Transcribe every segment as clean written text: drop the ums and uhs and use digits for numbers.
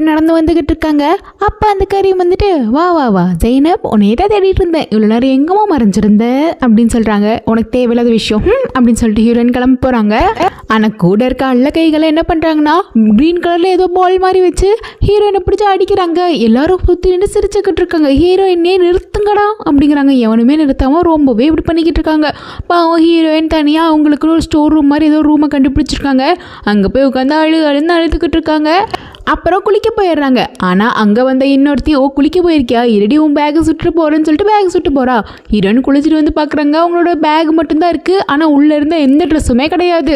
நடந்து வந்துகிட்டு இருக்காங்க. அப்போ அந்த கரீம் வந்துட்டு வா வா வா ஜெய்னப், உன்னையே தான் தேடிட்டு இருந்தேன், இவ்வளோ நேரம் எங்கம்மா மறைஞ்சிருந்த அப்படின்னு சொல்கிறாங்க. உனக்கு தேவையில்லாத விஷயம் அப்படின்னு சொல்லிட்டு ஹீரோயின் கிளம்பி போகிறாங்க. ஆனால் கூட இருக்க அல்ல கைகளை என்ன பண்ணுறாங்கன்னா க்ரீன் கலரில் ஏதோ பால் மாதிரி வச்சு ஹீரோயினை பிடிச்சி அடிக்கிறாங்க. எல்லாரும் சுற்றி நின்று சிரிச்சுக்கிட்டு இருக்காங்க. ஹீரோயினே நிறுத்துங்கடா அப்படிங்கிறாங்க. எவனுமே நிறுத்தாமல் ரொம்பவே இப்படி பண்ணிக்கிட்டு இருக்காங்க. பாவம் ஹீரோயின் தனியாக அவங்களுக்கு ஒரு ஸ்டோர் ரூம் மாதிரி ஏதோ ரூமை கண்டுபிடிச்சிருக்காங்க. அங்கே போய் உட்காந்து அழுதுகிட்டு இருக்காங்க. அப்புறம் குளிக்க போயிடுறாங்க. ஆனால் அங்கே வந்த இன்னொருத்தி குளிக்க போயிருக்கியா, இரடி உன் பேக்கை சுட்டு போகிறேன்னு சொல்லிட்டு பேக் சுட்டு போகிறா. ஹீரோயின் குளிச்சுட்டு வந்து பார்க்குறாங்க. அவங்களோட பேக் மட்டும்தான் இருக்குது. ஆனால் உள்ளே இருந்த எந்த ட்ரெஸ்ஸுமே கிடையாது.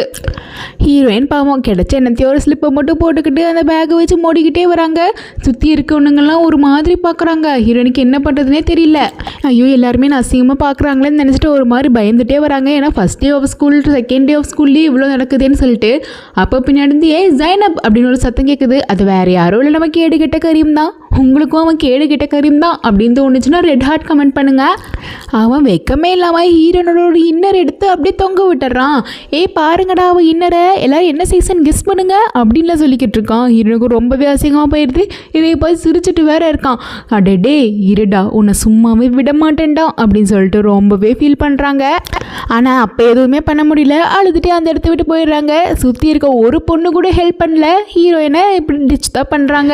ஹீரோயின் பாவம் கிடைச்ச என்னத்தையோ ஒரு ஸ்லிப்பை மட்டும் போட்டுக்கிட்டு அந்த பேக்கை வச்சு மூடிக்கிட்டே வராங்க. சுற்றி இருக்கவனுங்கெல்லாம் ஒரு மாதிரி பார்க்குறாங்க. ஹீரோயினுக்கு என்ன பண்ணுறதுனே தெரியல. ஐயோ எல்லாருமே நான் அசிங்கமாக பார்க்குறாங்களேன்னு நினச்சிட்டு ஒரு மாதிரி பயந்துகிட்டே வராங்க. ஏன்னா first day of school second day of ஸ்கூல்லேயே இவ்வளோ நடக்குதுன்னு சொல்லிட்டு. அப்போ பின்னாடி ஜைனப் அப்படின்னு ஒரு சத்தம் கேட்குது. அது வேறு யாரோ இல்லை, நம்ம கேடு கெட்ட கரீம் தான். உங்களுக்கும் அவன் கேடு கெட்ட கரீம் தான் அப்படின்னு தோணுச்சுன்னா ரெட் ஹார்ட் கமெண்ட் பண்ணுங்கள். அவன் வெக்கமே இல்லாமல் ஹீரோனோட ஒரு இன்னர் எடுத்து அப்படியே தொங்க விட்டுறான். பாருங்கடா அவன் இன்னரை, எல்லோரும் என்ன சீசன் கெஸ் பண்ணுங்க அப்படின்லாம் சொல்லிக்கிட்டு இருக்கான். ஹீரோனுக்கு ரொம்பவே அசிங்கமாக போயிடுது. இதை போய் சிரிச்சுட்டு வேற இருக்கான். அடடே இருடா, உன்னை சும்மாவே விட மாட்டேன்டா அப்படின்னு சொல்லிட்டு ரொம்பவே ஃபீல் பண்ணுறாங்க. ஆனால் அப்போ எதுவுமே பண்ண முடியல. அழுதுட்டு அந்த இடத்த விட்டு போயிடுறாங்க. சுற்றி இருக்க ஒரு பொண்ணு கூட ஹெல்ப் பண்ணல. ஹீரோயினை இப்படி டிச் தான் பண்ணுறாங்க.